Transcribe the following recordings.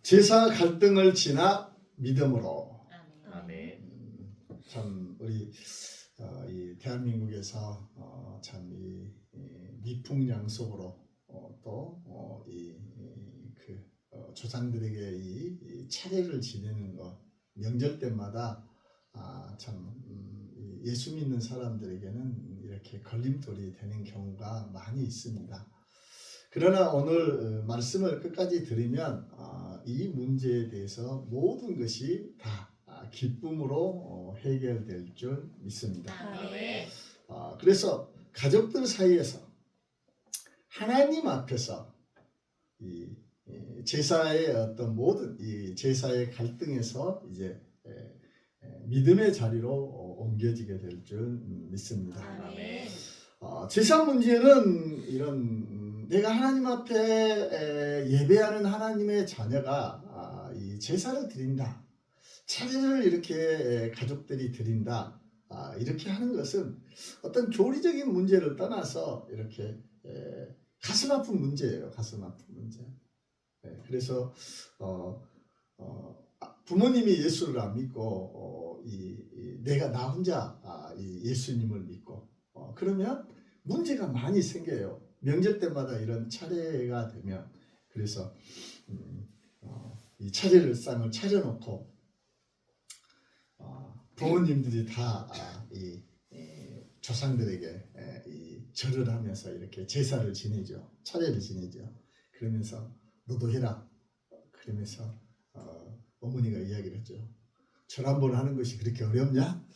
제사 갈등을 지나 믿음으로. 아멘. 참 우리 이 대한민국에서 참이 미풍양속으로 또이그 조상들에게 이 차례를 지내는 것, 명절 때마다 참 예수 믿는 사람들에게는 이렇게 걸림돌이 되는 경우가 많이 있습니다. 그러나 오늘 말씀을 끝까지 들으면 이 문제에 대해서 모든 것이 다 기쁨으로 해결될 줄 믿습니다. 아멘. 그래서 가족들 사이에서 하나님 앞에서 이 제사의 어떤 모든 이 제사의 갈등에서 이제 믿음의 자리로 옮겨지게 될 줄 믿습니다. 아멘. 제사 문제는 이런 내가 하나님 앞에 예배하는 하나님의 자녀가 이 제사를 드린다, 차례를 이렇게 가족들이 드린다, 이렇게 하는 것은 어떤 교리적인 문제를 떠나서 이렇게 가슴 아픈 문제예요. 가슴 아픈 문제. 그래서 부모님이 예수를 안 믿고 내가 나 혼자 이 예수님을 믿고 그러면 문제가 많이 생겨요. 명절 때마다 이런 차례가 되면. 그래서 이 차례를 쌍을 차려놓고 부모님들이 다 이 조상들에게 이 절을 하면서 이렇게 제사를 지내죠. 차례를 지내죠. 그러면서 너도 해라. 그러면서 어머니가 이야기를 했죠. 절 한 번 하는 것이 그렇게 어렵냐?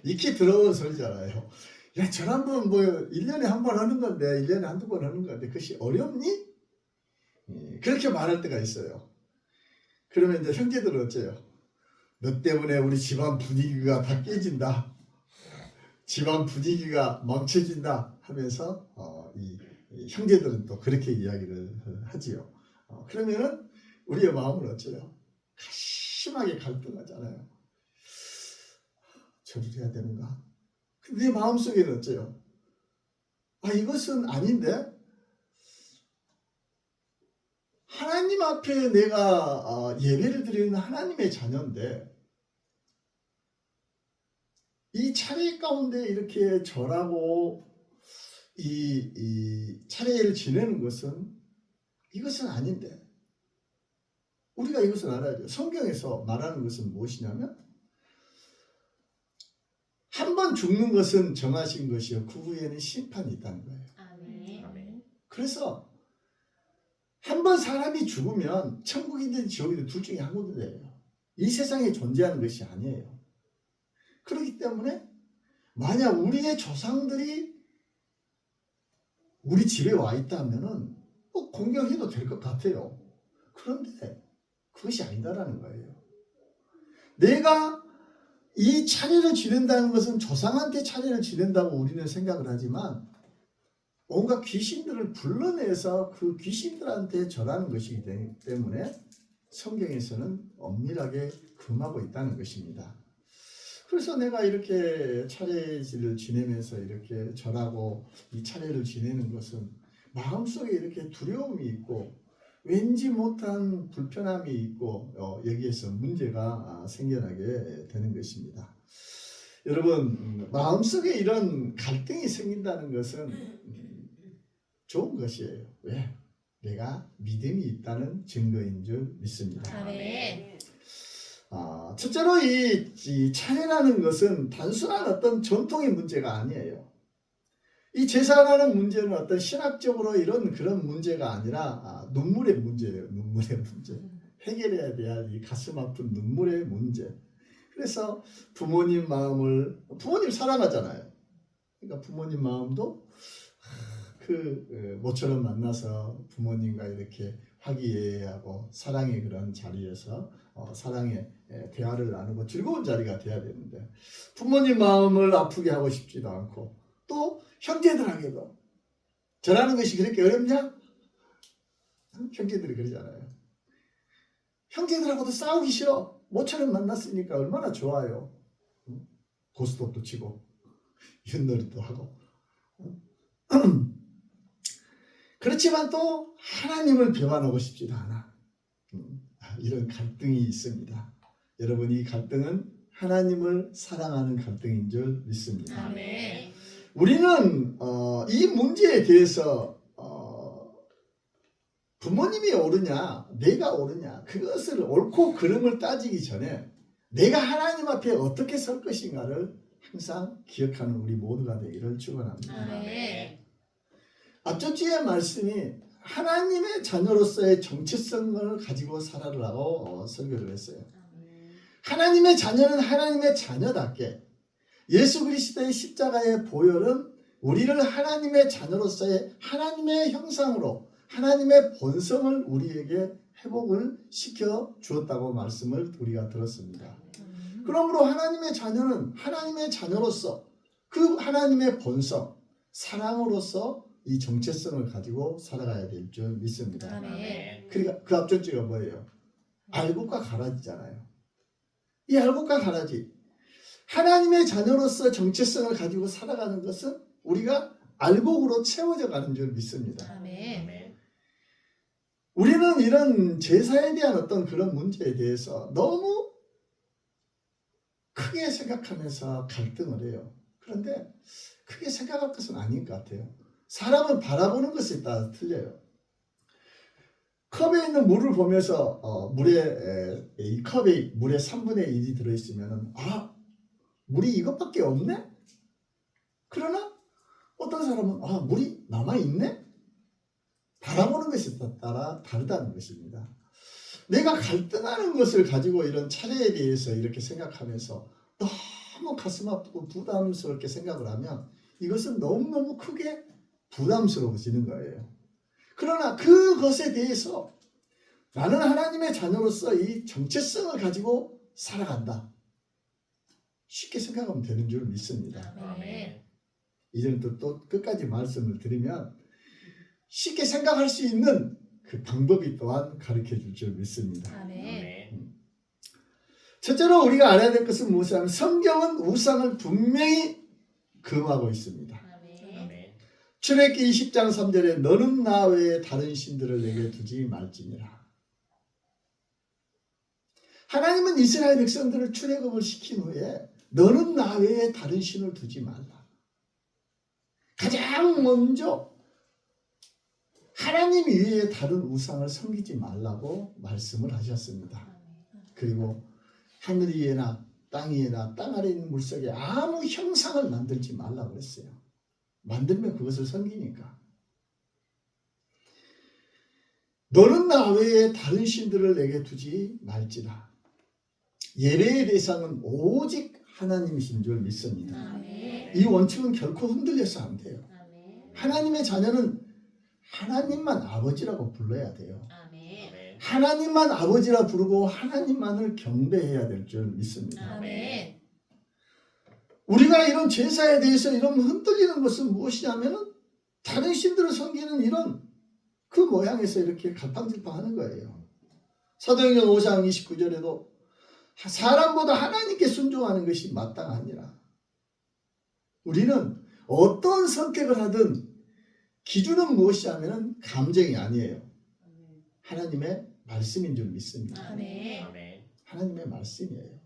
익히 들어온 소리잖아요. 야, 절 한 번 뭐 1년에 한 번 하는 건데 1년에 한두 번 하는 건데 그것이 어렵니? 그렇게 말할 때가 있어요. 그러면 이제 형제들은 어째요? 너 때문에 우리 집안 분위기가 다 깨진다. 집안 분위기가 망쳐진다 하면서 이 형제들은 또 그렇게 이야기를 하지요. 그러면은 우리의 마음은 어째요? 심하게 갈등하잖아요. 절을 해야 되는가? 근데 내 마음속에는 어째요? 이것은 아닌데? 하나님 앞에 내가 예배를 드리는 하나님의 자녀인데 이 차례 가운데 이렇게 절하고 이 차례를 지내는 것은 이것은 아닌데 우리가 이것을 알아야 돼요. 성경에서 말하는 것은 무엇이냐면 한 번 죽는 것은 정하신 것이요 그 후에는 심판이 있다는 거예요. 아멘. 그래서 한 번 사람이 죽으면 천국이든 지옥이든 둘 중에 한 군데예요. 이 세상에 존재하는 것이 아니에요. 그렇기 때문에 만약 우리의 조상들이 우리 집에 와 있다면은 공경해도 될 것 같아요. 그런데 그것이 아니다라는 거예요. 내가 이 차례를 지낸다는 것은 조상한테 차례를 지낸다고 우리는 생각을 하지만 온갖 귀신들을 불러내서 그 귀신들한테 절하는 것이기 때문에 성경에서는 엄밀하게 금하고 있다는 것입니다. 그래서 내가 이렇게 차례를 지내면서 이렇게 절하고 이 차례를 지내는 것은 마음속에 이렇게 두려움이 있고 왠지 못한 불편함이 있고 여기에서 문제가 생겨나게 되는 것입니다. 여러분, 마음속에 이런 갈등이 생긴다는 것은 좋은 것이에요. 왜? 내가 믿음이 있다는 증거인 줄 믿습니다. 아멘. 첫째로 이 차례라는 것은 단순한 어떤 전통의 문제가 아니에요. 이 제사라는 문제는 어떤 신학적으로 그런 문제가 아니라 눈물의 문제예요. 눈물의 문제. 해결해야 될 이 가슴 아픈 눈물의 문제. 그래서 부모님 사랑하잖아요. 그러니까 부모님 마음도 모처럼 만나서 부모님과 이렇게 화기애애하고 사랑의 그런 자리에서 사랑의 대화를 나누고 즐거운 자리가 돼야 되는데 부모님 마음을 아프게 하고 싶지도 않고 또 형제들에게도 절하는 것이 그렇게 어렵냐? 형제들이 그러잖아요. 형제들하고도 싸우기 싫어. 모처럼 만났으니까 얼마나 좋아요. 고스톱도 치고 윷놀이도 하고 그렇지만 또 하나님을 배반하고 싶지도 않아. 이런 갈등이 있습니다. 여러분, 이 갈등은 하나님을 사랑하는 갈등인 줄 믿습니다. 아멘. 우리는 이 문제에 대해서 부모님이 옳으냐 내가 옳으냐 그것을 옳고 그름을 따지기 전에 내가 하나님 앞에 어떻게 설 것인가를 항상 기억하는 우리 모두가 되기를 축원합니다. 아멘. 앞전 주의 말씀이 하나님의 자녀로서의 정체성을 가지고 살아라고 설교를 했어요. 하나님의 자녀는 하나님의 자녀답게 예수 그리스도의 십자가의 보혈은 우리를 하나님의 자녀로서의 하나님의 형상으로 하나님의 본성을 우리에게 회복을 시켜 주었다고 말씀을 우리가 들었습니다. 그러므로 하나님의 자녀는 하나님의 자녀로서 그 하나님의 본성, 사랑으로서 이 정체성을 가지고 살아가야 될 줄 믿습니다. 아멘. 그러니까 그 앞전 주가 뭐예요? 알곡과 가라지잖아요. 이 알곡과 가라지, 하나님의 자녀로서 정체성을 가지고 살아가는 것은 우리가 알곡으로 채워져 가는 줄 믿습니다. 아멘. 우리는 이런 제사에 대한 어떤 그런 문제에 대해서 너무 크게 생각하면서 갈등을 해요. 그런데 크게 생각할 것은 아닌 것 같아요. 사람은 바라보는 것에 따라 틀려요. 컵에 있는 물을 보면서 이 컵에 물의 3분의 1이 들어있으면 물이 이것밖에 없네? 그러나 어떤 사람은 물이 남아있네? 바라보는 것에 따라 다르다는 것입니다. 내가 갈등하는 것을 가지고 이런 차례에 대해서 이렇게 생각하면서 너무 가슴 아프고 부담스럽게 생각을 하면 이것은 너무너무 크게 부담스러워지는 거예요. 그러나 그것에 대해서 나는 하나님의 자녀로서 이 정체성을 가지고 살아간다. 쉽게 생각하면 되는 줄 믿습니다. 아멘. 이제부터 또 끝까지 말씀을 드리면 쉽게 생각할 수 있는 그 방법이 또한 가르쳐 줄 줄 믿습니다. 아멘. 첫째로 우리가 알아야 될 것은 무엇이냐면 성경은 우상을 분명히 금하고 있습니다. 아멘. 출애굽기 20장 3절에 너는 나 외에 다른 신들을 내게 두지 말지니라. 하나님은 이스라엘 백성들을 출애굽을 시킨 후에 너는 나 외에 다른 신을 두지 말라. 가장 먼저 하나님 위에 다른 우상을 섬기지 말라고 말씀을 하셨습니다. 그리고 하늘 위에나 땅 위에나 땅 아래 있는 물속에 아무 형상을 만들지 말라고 그랬어요. 만들면 그것을 섬기니까. 너는 나 외에 다른 신들을 내게 두지 말지라. 예배의 대상은 오직 하나님이신 줄 믿습니다. 아멘. 이 원칙은 결코 흔들려서 안 돼요. 아멘. 하나님의 자녀는 하나님만 아버지라고 불러야 돼요. 아멘. 하나님만 아버지라 부르고 하나님만을 경배해야 될 줄 믿습니다. 아멘. 우리가 이런 제사에 대해서 이런 흔들리는 것은 무엇이냐면 다른 신들을 섬기는 이런 그 모양에서 이렇게 갈팡질팡하는 거예요. 사도행전 5장 29절에도 사람보다 하나님께 순종하는 것이 마땅하니라. 우리는 어떤 선택을 하든 기준은 무엇이냐면 감정이 아니에요. 하나님의 말씀인 줄 믿습니다. 아멘. 하나님의 말씀이에요.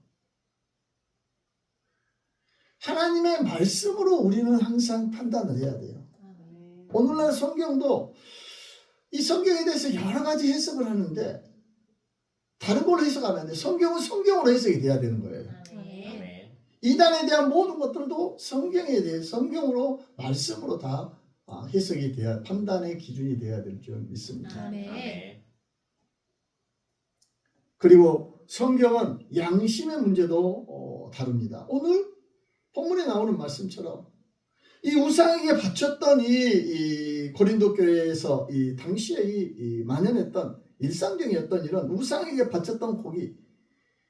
하나님의 말씀으로 우리는 항상 판단을 해야 돼요. 오늘날 성경도 이 성경에 대해서 여러 가지 해석을 하는데 다른 걸로 해석하면 안 돼요. 성경은 성경으로 해석이 돼야 되는 거예요. 아멘. 이단에 대한 모든 것들도 성경에 대해 성경으로 말씀으로 다 해석이 돼야 판단의 기준이 돼야 될 줄 믿습니다. 아멘. 그리고 성경은 양심의 문제도 다룹니다. 오늘 본문에 나오는 말씀처럼 이 우상에게 바쳤던 이 고린도 교회에서 이 당시에 이 만연했던 일상적이었던 이런 우상에게 바쳤던 고기,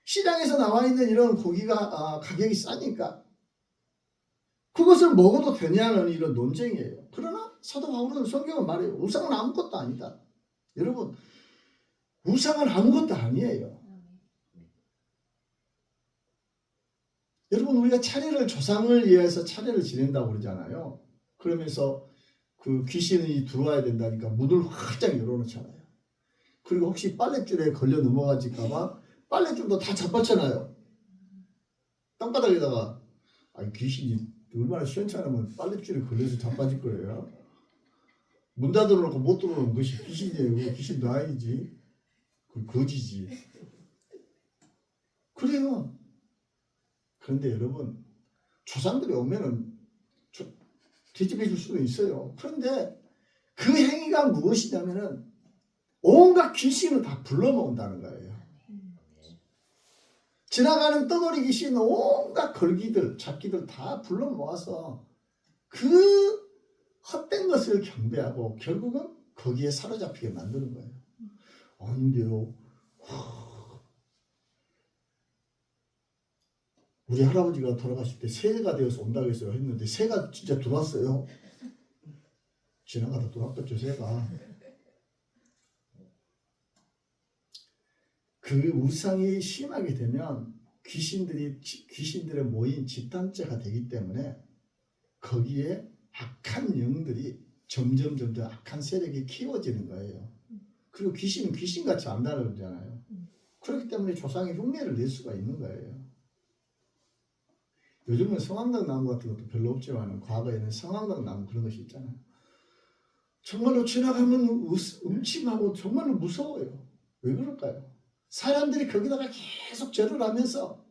시장에서 나와 있는 이런 고기가 가격이 싸니까 그것을 먹어도 되냐는 이런 논쟁이에요. 그러나 사도 바울은 성경은 말해요. 우상은 아무것도 아니다. 여러분, 우상은 아무것도 아니에요. 여러분, 우리가 차례를 조상을 위해서 차례를 지낸다고 그러잖아요. 그러면서 그 귀신이 들어와야 된다니까 문을 활짝 열어놓잖아요. 그리고 혹시 빨랫줄에 걸려 넘어가질까봐 빨랫줄도 다 자빠쳐놔요. 땅바닥에다가. 아니 귀신이 얼마나 시원찮으면 빨랫줄에 걸려서 자빠질 거예요. 문 닫아놓고 못 들어오는 것이 귀신이에요. 귀신도 아니지. 그 거지지. 그래요. 그런데 여러분 조상들이 오면은 뒤집어 줄 수도 있어요. 그런데 그 행위가 무엇이냐면은 온갖 귀신을 다 불러 모은다는 거예요. 지나가는 떠돌이 귀신 온갖 걸기들, 잡기들 다 불러 모아서 그 헛된 것을 경배하고 결국은 거기에 사로잡히게 만드는 거예요. 아닌데요. 우리 할아버지가 돌아가실 때 새가 되어서 온다고 했어요. 했는데 새가 진짜 들어왔어요. 지나가다 들어왔겠죠, 새가. 그 우상이 심하게 되면 귀신들의 모인 집단체가 되기 때문에 거기에 악한 영들이 점점 악한 세력이 키워지는 거예요. 그리고 귀신은 귀신같이 안 다루잖아요. 그렇기 때문에 조상의 흉내를 낼 수가 있는 거예요. 요즘은 성황당 나무 같은 것도 별로 없지만 과거에는 성황당 나무 그런 것이 있잖아요. 정말로 지나가면 음침하고 정말로 무서워요. 왜 그럴까요? 사람들이 거기다가 계속 절을 하면서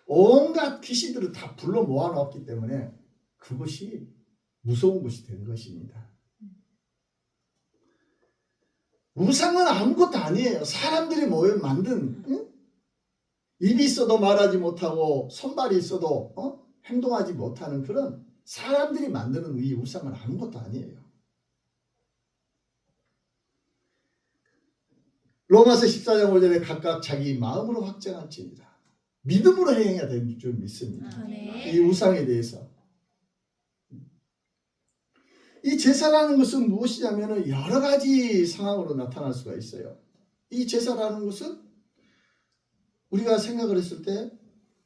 온갖 귀신들을 다 불러 모아놓았기 때문에 그것이 무서운 것이 된 것입니다. 우상은 아무것도 아니에요. 사람들이 모여 만든, 응? 입이 있어도 말하지 못하고 손발이 있어도 행동하지 못하는 그런 사람들이 만드는 이 우상은 아무것도 아니에요. 로마서 14장 5절에 각각 자기 마음으로 확정할지니라. 믿음으로 행해야 되는 줄 믿습니다. 이 우상에 대해서. 이 제사라는 것은 무엇이냐면 여러 가지 상황으로 나타날 수가 있어요. 이 제사라는 것은 우리가 생각을 했을 때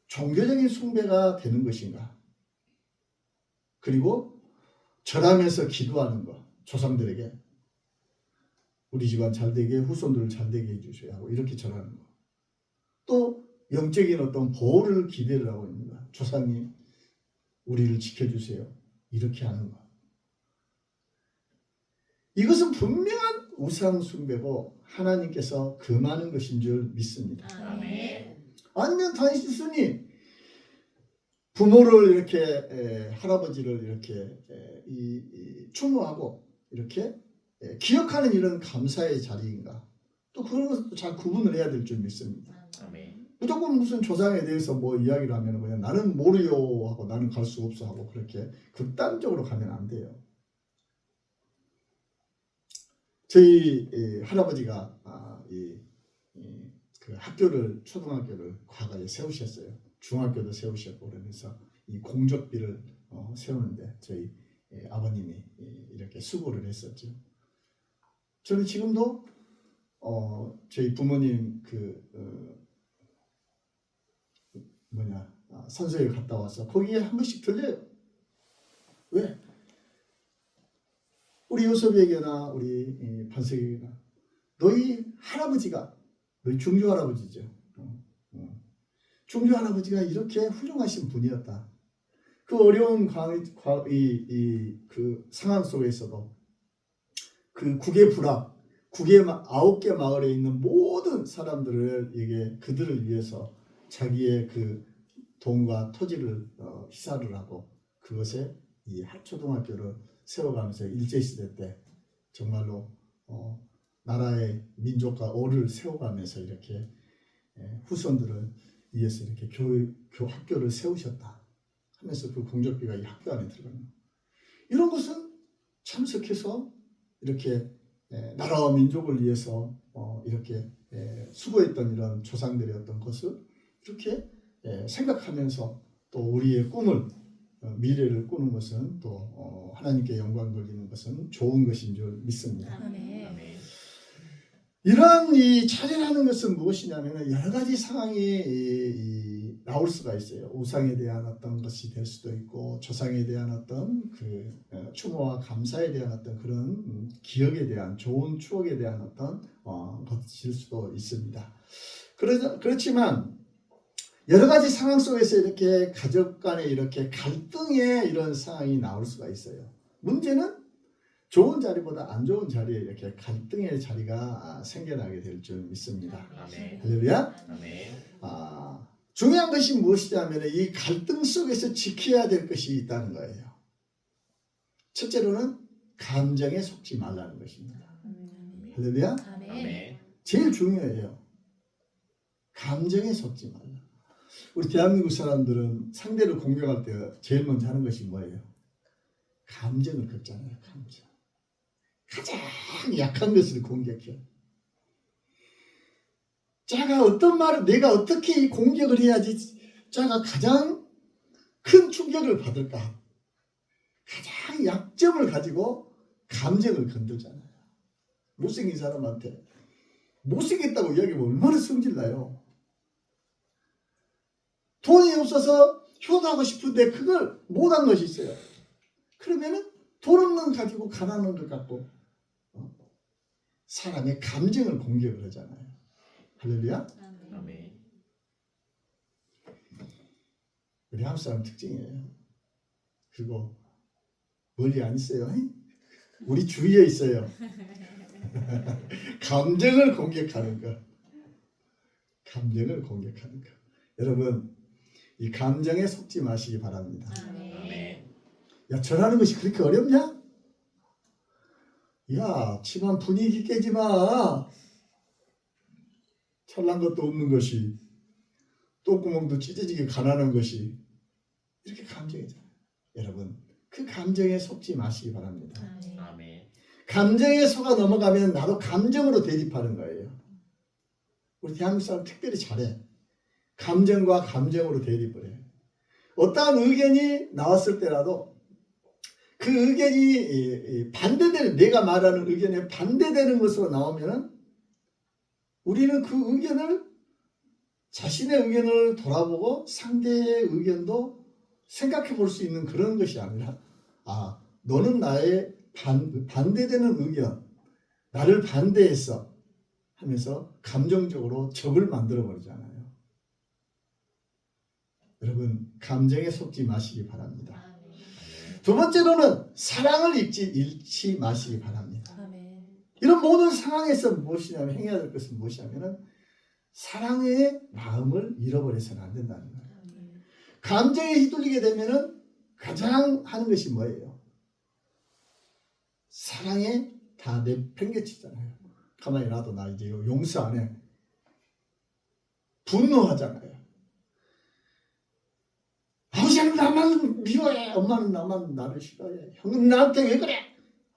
종교적인 숭배가 되는 것인가? 그리고 절하면서 기도하는 것, 조상들에게 우리 집안 잘 되게, 후손들을 잘 되게 해주셔야 하고 이렇게 절하는 것. 또 영적인 어떤 보호를 기대를 하고 있는 것. 조상님 우리를 지켜주세요. 이렇게 하는 것. 이것은 분명한 우상 숭배고 하나님께서 금하는 것인 줄 믿습니다. 아멘. 아니면 단신순이 부모를 이렇게 할아버지를 이렇게 추모하고 이렇게 기억하는 이런 감사의 자리인가? 또 그런 것도 잘 구분을 해야 될 줄 믿습니다. 아멘. 무조건 무슨 조상에 대해서 뭐 이야기를 하면 그냥 나는 모르요 하고 나는 갈 수 없어 하고 그렇게 극단적으로 가면 안 돼요. 저희 할아버지가 그 학교를 초등학교를 과거에 세우셨어요. 중학교도 세우셨고 그러면서 이 공적비를 세우는데 저희 아버님이 이렇게 수고를 했었죠. 저는 지금도 저희 부모님 산소에 갔다 와서 거기에 한 번씩 들려요. 왜? 우리 요섭에게나 우리 반석에게나 너희 할아버지가 너희 중조 할아버지죠. 중조 할아버지가 이렇게 훌륭하신 분이었다. 그 어려운 그 상황 속에서도 그 국의 불합, 국의 9개 마을에 있는 모든 사람들을 그들을 위해서 자기의 그 돈과 토지를 희사를 하고 그것에 이 초등학교를 세워가면서 일제시대 때 정말로 나라의 민족과 어를 세워가면서 이렇게 후손들을 위해서 이렇게 학교를 세우셨다 하면서 그 공적비가 이 학교 안에 들어갑니다. 이런 것은 참석해서 이렇게 나라와 민족을 위해서 이렇게 수고했던 이런 조상들의 어떤 것을 이렇게 생각하면서 또 우리의 꿈을 미래를 꾸는 것은 또 하나님께 영광 돌리는 것은 좋은 것인 줄 믿습니다. 아멘. 이러한 이 차례라는 것은 무엇이냐면 여러 가지 상황이 나올 수가 있어요. 우상에 대한 어떤 것이 될 수도 있고 조상에 대한 어떤 그 추모와 감사에 대한 어떤 그런 기억에 대한 좋은 추억에 대한 어떤 것일 수도 있습니다. 그렇지만 여러 가지 상황 속에서 이렇게 가족 간에 이렇게 갈등의 이런 상황이 나올 수가 있어요. 문제는 좋은 자리보다 안 좋은 자리에 이렇게 갈등의 자리가 생겨나게 될 줄 믿습니다. 아멘. 할렐루야. 아멘. 중요한 것이 무엇이냐면 이 갈등 속에서 지켜야 될 것이 있다는 거예요. 첫째로는 감정에 속지 말라는 것입니다. 할렐루야. 아멘. 제일 중요해요. 감정에 속지 말라. 우리 대한민국 사람들은 상대를 공격할 때 제일 먼저 하는 것이 뭐예요? 감정을 걷잖아요. 감정. 가장 약한 것을 공격해요. 자가 어떤 말을 내가 어떻게 공격을 해야지 자가 가장 큰 충격을 받을까? 가장 약점을 가지고 감정을 건들잖아요. 못생긴 사람한테 못생겼다고 이야기하면 얼마나 성질나요. 돈이 없어서 효도하고 싶은데 그걸 못한 것이 있어요. 그러면은 돈 없는 가지고 가난한 것 같고 사람의 감정을 공격을 하잖아요. 할렐루야. 아멘. 우리 한국 사람 특징이에요. 그리고 멀리 안 있어요. 우리 주위에 있어요. 감정을 공격하는 것. 감정을 공격하는 것. 여러분 이 감정에 속지 마시기 바랍니다. 아멘. 야, 절하는 것이 그렇게 어렵냐? 야, 집안 분위기 깨지 마. 잘난 것도 없는 것이, 똥구멍도 찢어지게 가난한 것이 이렇게 감정이잖아요. 여러분, 그 감정에 속지 마시기 바랍니다. 아멘. 감정에 속아 넘어가면 나도 감정으로 대립하는 거예요. 우리 대한민국 사람 특별히 잘해. 감정과 감정으로 대립을 해. 어떠한 의견이 나왔을 때라도 그 의견이 반대되는, 내가 말하는 의견에 반대되는 것으로 나오면 우리는 그 의견을, 자신의 의견을 돌아보고 상대의 의견도 생각해 볼 수 있는 그런 것이 아니라, 너는 나의 반대되는 의견, 나를 반대했어 하면서 감정적으로 적을 만들어 버리잖아요. 여러분, 감정에 속지 마시기 바랍니다. 두 번째로는 사랑을 잃지 마시기 바랍니다. 이런 모든 상황에서 무엇이냐면, 행해야 될 것은 무엇이냐면 사랑의 마음을 잃어버려서는 안 된다는 거예요. 감정에 휘둘리게 되면은 가장 하는 것이 뭐예요? 사랑에 다 내팽개치잖아요. 가만히 놔도 나 이제 용서 안 해. 분노하잖아요. 아버지는 나만 미워해. 엄마는 나를 싫어해. 형은 나한테 왜 그래?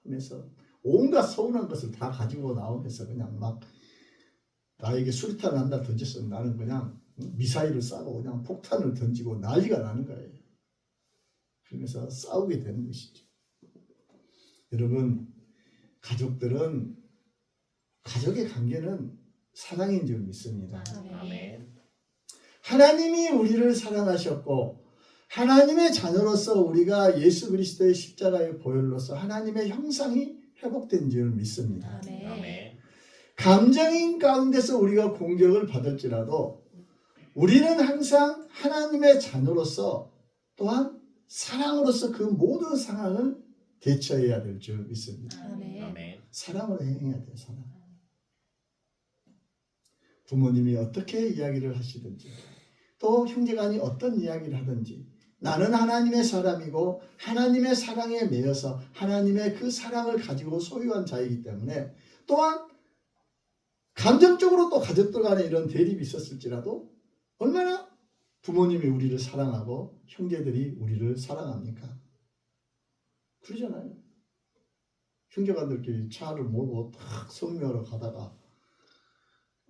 하면서 온갖 서운한 것을 다 가지고 나오면서 그냥 막 나에게 수류탄을 한 달 던졌으면 나는 그냥 미사일을 쏴고 그냥 폭탄을 던지고 난리가 나는 거예요. 그러면서 싸우게 되는 것이죠. 여러분, 가족들은, 가족의 관계는 사랑인 줄 믿습니다. 아멘. 하나님이 우리를 사랑하셨고 하나님의 자녀로서 우리가 예수 그리스도의 십자가의 보혈로서 하나님의 형상이 회복된 줄 믿습니다. 아멘. 감정인 가운데서 우리가 공격을 받을지라도 우리는 항상 하나님의 자녀로서 또한 사랑으로서 그 모든 상황을 대처해야 될 줄 믿습니다. 아멘. 사랑으로 행해야 돼요. 사랑. 부모님이 어떻게 이야기를 하시든지 또 형제간이 어떤 이야기를 하든지 나는 하나님의 사람이고 하나님의 사랑에 매여서 하나님의 그 사랑을 가지고 소유한 자이기 때문에 또한 감정적으로 또 가족들 간에 이런 대립이 있었을지라도 얼마나 부모님이 우리를 사랑하고 형제들이 우리를 사랑합니까? 그러잖아요. 형제간들끼리 차를 몰고 탁 성묘하러 가다가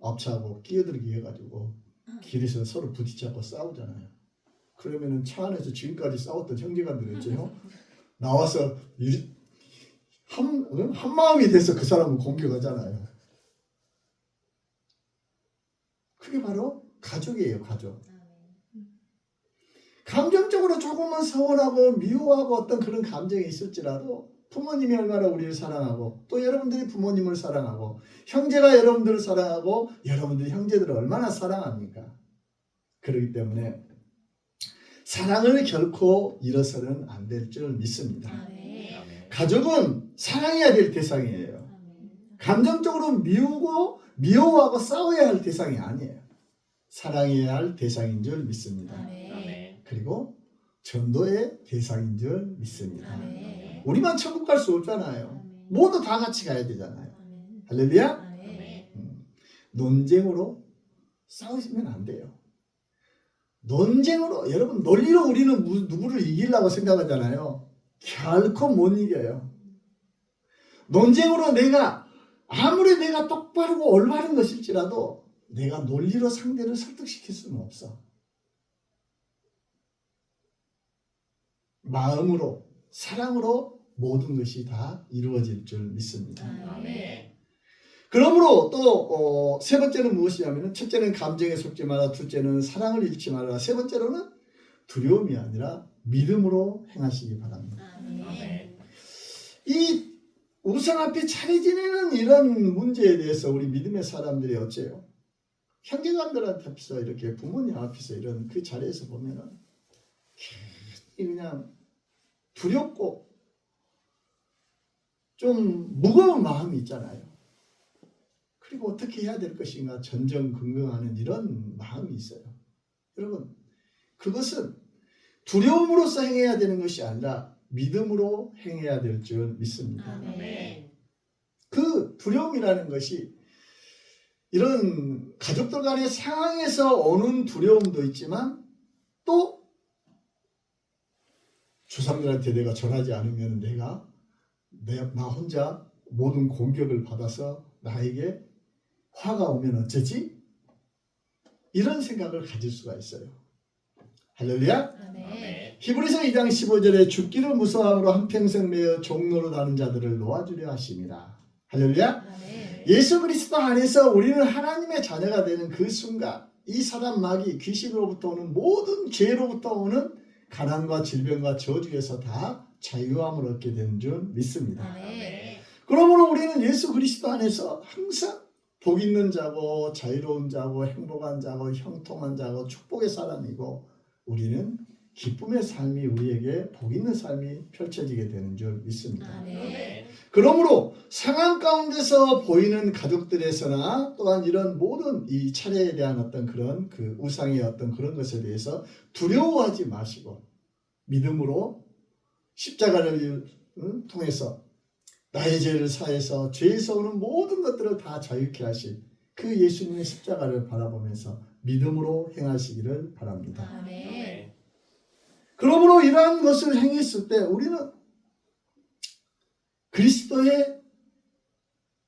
앞차하고 끼어들기 해가지고 길에서 서로 부딪혀서 싸우잖아요. 그러면은 차 안에서 지금까지 싸웠던 형제간들 있죠. 나와서 한 마음이 돼서 그 사람을 공격하잖아요. 그게 바로 가족이에요. 가족. 감정적으로 조금은 서운하고 미워하고 어떤 그런 감정이 있을지라도 부모님이 얼마나 우리를 사랑하고 또 여러분들이 부모님을 사랑하고 형제가 여러분들을 사랑하고 여러분들이 형제들을 얼마나 사랑합니까? 그렇기 때문에 사랑을 결코 잃어서는 안 될 줄 믿습니다. 아멘. 아멘. 가족은 사랑해야 될 대상이에요. 아멘. 감정적으로 미우고 미워하고 싸워야 할 대상이 아니에요. 사랑해야 할 대상인 줄 믿습니다. 아멘. 아멘. 그리고 전도의 대상인 줄 믿습니다. 아멘. 우리만 천국 갈 수 없잖아요. 아멘. 모두 다 같이 가야 되잖아요. 아멘. 할렐루야? 아멘. 논쟁으로 싸우시면 안 돼요. 논쟁으로 여러분 논리로 우리는 누구를 이기려고 생각하잖아요. 결코 못 이겨요. 논쟁으로 아무리 내가 똑바르고 올바른 것일지라도 내가 논리로 상대를 설득시킬 수는 없어. 마음으로 사랑으로 모든 것이 다 이루어질 줄 믿습니다. 아멘. 그러므로 또 세 번째는 무엇이냐면 첫째는 감정에 속지 마라, 둘째는 사랑을 잃지 마라, 세 번째로는 두려움이 아니라 믿음으로 행하시기 바랍니다. 아멘. 아멘. 이 우상 앞에 차례 지내는 이런 문제에 대해서 우리 믿음의 사람들이 어째요? 형제간들 앞에서 이렇게 부모님 앞에서 이런 그 자리에서 보면은 그냥 두렵고 좀 무거운 마음이 있잖아요. 그리고 어떻게 해야 될 것인가 전전긍긍하는 이런 마음이 있어요. 여러분, 그것은 두려움으로서 행해야 되는 것이 아니라 믿음으로 행해야 될 줄 믿습니다. 아멘. 그 두려움이라는 것이 이런 가족들 간의 상황에서 오는 두려움도 있지만 또 조상들한테 내가 절하지 않으면 나 혼자 모든 공격을 받아서 나에게 화가 오면 어쩌지? 이런 생각을 가질 수가 있어요. 할렐루야? 아멘. 아멘. 히브리서 2장 15절에 죽기를 무서워함으로 한평생 매여 종로로 다는 자들을 놓아주려 하십니다. 할렐루야? 아멘. 예수 그리스도 안에서 우리는 하나님의 자녀가 되는 그 순간 이 사단 마귀 귀신으로부터 오는 모든 죄로부터 오는 가난과 질병과 저주에서 다 자유함을 얻게 되는 줄 믿습니다. 아멘. 그러므로 우리는 예수 그리스도 안에서 항상 복 있는 자고 자유로운 자고 행복한 자고 형통한 자고 축복의 사람이고 우리는 기쁨의 삶이 우리에게 복 있는 삶이 펼쳐지게 되는 줄 믿습니다. 아멘. 아멘. 그러므로 상황 가운데서 보이는 가족들에서나 또한 이런 모든 이 차례에 대한 어떤 그런 그 우상의 어떤 그런 것에 대해서 두려워하지 마시고 믿음으로 십자가를 통해서 나의 죄를 사해서 죄에서 오는 모든 것들을 다 자유케 하신 그 예수님의 십자가를 바라보면서 믿음으로 행하시기를 바랍니다. 아멘. 아멘. 그러므로 이러한 것을 행했을 때 우리는 그리스도의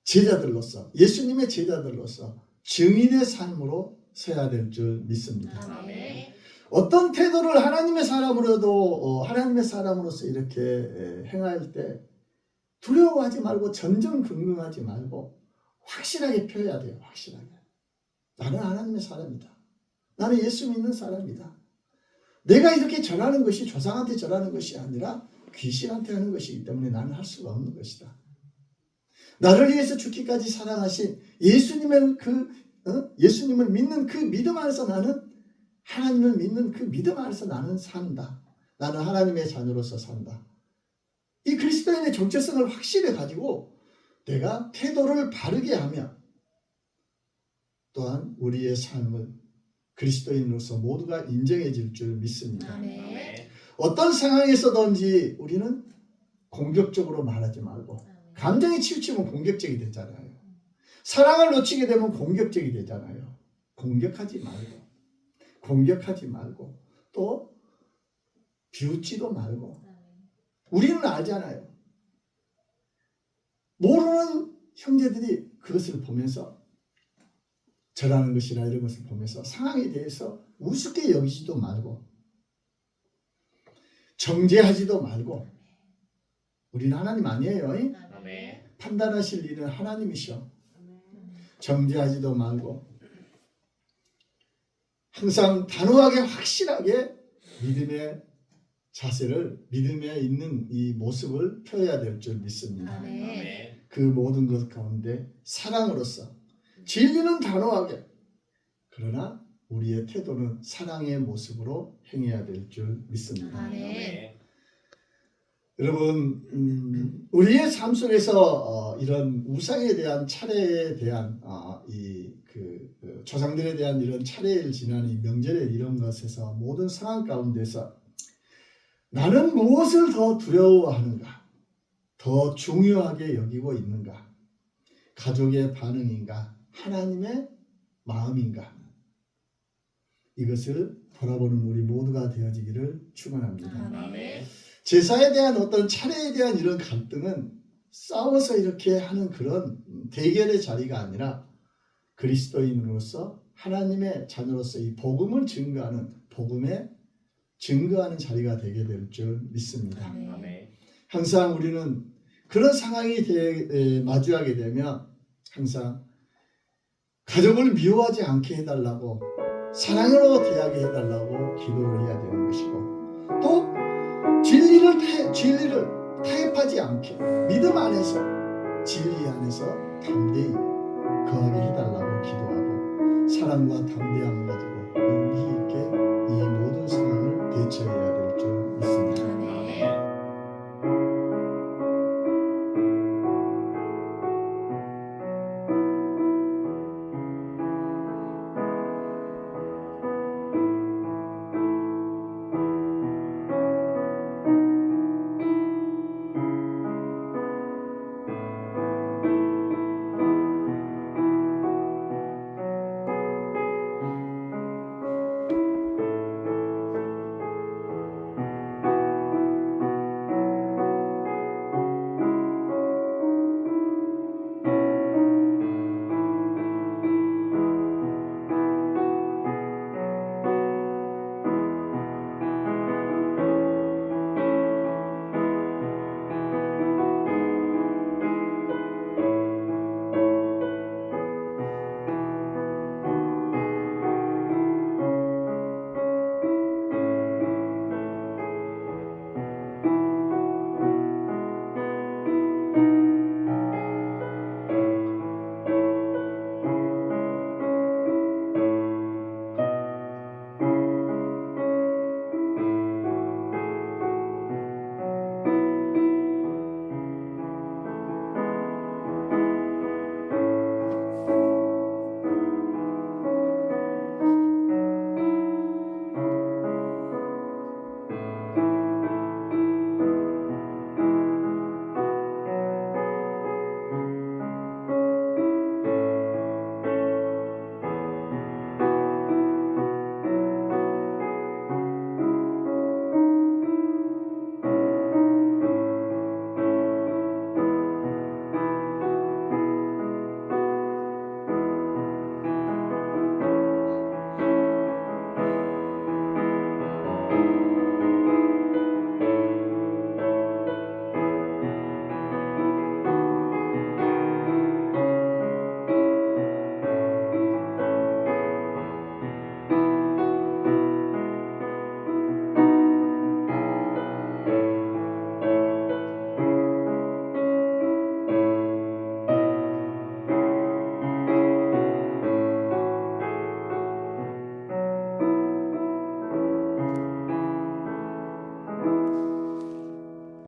제자들로서 예수님의 제자들로서 증인의 삶으로 서야 될 줄 믿습니다. 아멘. 어떤 태도를 하나님의 사람으로도 하나님의 사람으로서 이렇게 행할 때 두려워하지 말고 전전긍긍하지 말고 확실하게 펴야 돼요. 확실하게. 나는 하나님의 사람이다. 나는 예수 믿는 사람이다. 내가 이렇게 절하는 것이 조상한테 절하는 것이 아니라 귀신한테 하는 것이기 때문에 나는 할 수가 없는 것이다. 나를 위해서 죽기까지 사랑하신 예수님을 예수님을 믿는 그 믿음 안에서 나는 하나님을 믿는 그 믿음 안에서 나는 산다. 나는 하나님의 자녀로서 산다. 이 그리스도인의 정체성을 확실히 가지고 내가 태도를 바르게 하며 또한 우리의 삶을 그리스도인으로서 모두가 인정해질 줄 믿습니다. 아멘. 아멘. 어떤 상황에서든지 우리는 공격적으로 말하지 말고 감정이 치우치면 공격적이 되잖아요. 사랑을 놓치게 되면 공격적이 되잖아요. 공격하지 말고 또 비웃지도 말고 우리는 알잖아요. 모르는 형제들이 그것을 보면서 절하는 것이나 이런 것을 보면서 상황에 대해서 우습게 여기지도 말고 정죄하지도 말고 우리는 하나님 아니에요. 아멘. 판단하실 일은 하나님이셔. 정죄하지도 말고 항상 단호하게 확실하게 믿음의 자세를 믿음에 있는 이 모습을 표해야 될 줄 믿습니다. 아멘. 아멘. 그 모든 것 가운데 사랑으로서 진리는 단호하게 그러나 우리의 태도는 사랑의 모습으로 행해야 될 줄 믿습니다. 아멘. 아멘. 여러분 우리의 삶 속에서 이런 우상에 대한 차례에 대한 조상들에 대한 이런 차례일 지나니 명절에 이런 것에서 모든 상황 가운데서 나는 무엇을 더 두려워하는가? 더 중요하게 여기고 있는가? 가족의 반응인가? 하나님의 마음인가? 이것을 돌아보는 우리 모두가 되어지기를 축원합니다. 아멘. 제사에 대한 어떤 차례에 대한 이런 갈등은 싸워서 이렇게 하는 그런 대결의 자리가 아니라 그리스도인으로서 하나님의 자녀로서 이 복음을 증거하는 자리가 되게 될 줄 믿습니다. 아멘. 아멘. 항상 우리는 그런 상황이 마주하게 되면 항상 가족을 미워하지 않게 해달라고 사랑으로 대하게 해달라고 기도를 해야 되는 것이고 또 진리를 타협하지 않게 믿음 안에서 진리 안에서 담대히 거하게 해달라고 기도하고 사랑과 담대함을 가지고 용기 있게 이 모든 상황을 대처해야